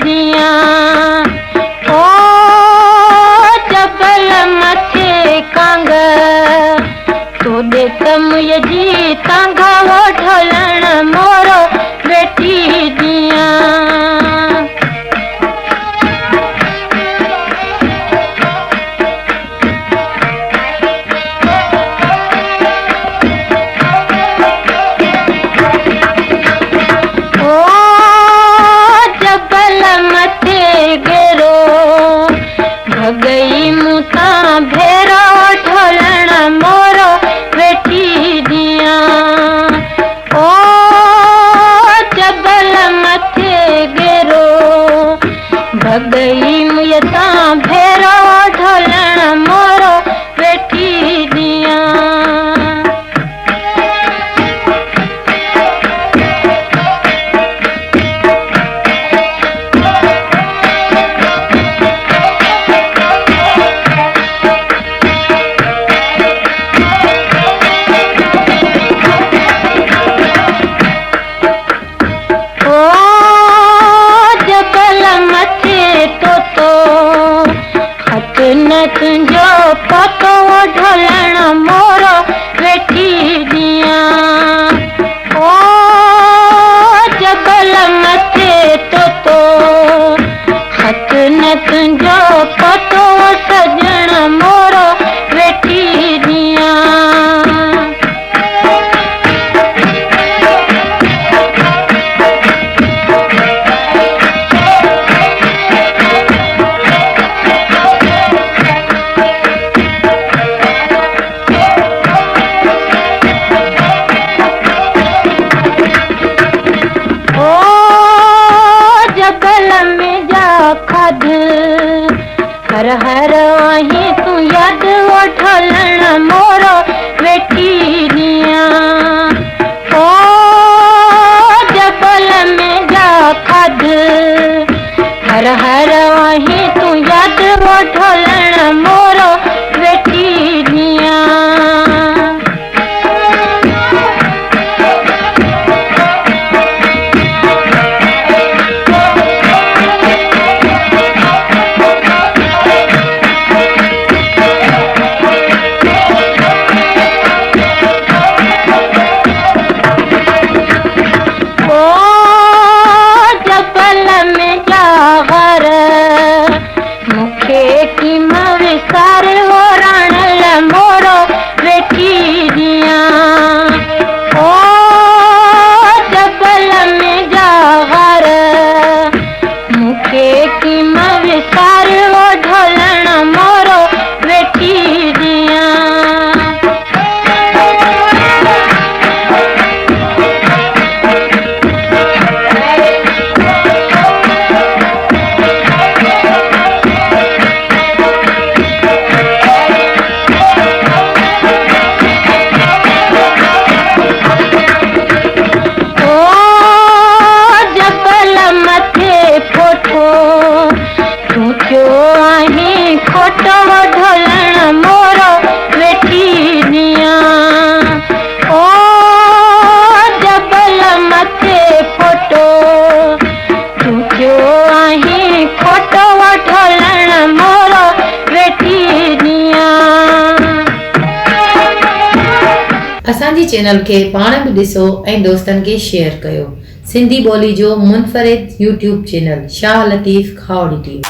दिया ओ जबल मथे कांग तो दे तम जी तांगा वो ढोलण मोरो बेटी दिया गई मुसा भेरो ढोलण मोरो बेटी दिया ओ जबल मथे गेरो भगई मुसा भेरो ढोलण मोरो बेटी दिया न तुझो पतो ढोलण मोरो बेटी दिया ओ जबल मथे तो हथ न तुझो पतो सजण मोरो बेटी दिया हर हर वही तू याद वो ढोलण मोरो बेटी दिया ओ जबल में जा खद हर हर वही तू याद वो ढोलण मोरो बेटी दिया ढोलण मोरो बेटी दिया ओ जबल मथे फोटो तू क्यों आही फोटो ढोलण मोरो बेटी दिया। असांजी चैनल खे पाण बि ॾिसो ऐं दोस्तनि खे शेयर कयो। सिंधी ॿोली जो मुनफरिद YouTube channel Shah Latif Khawri TV.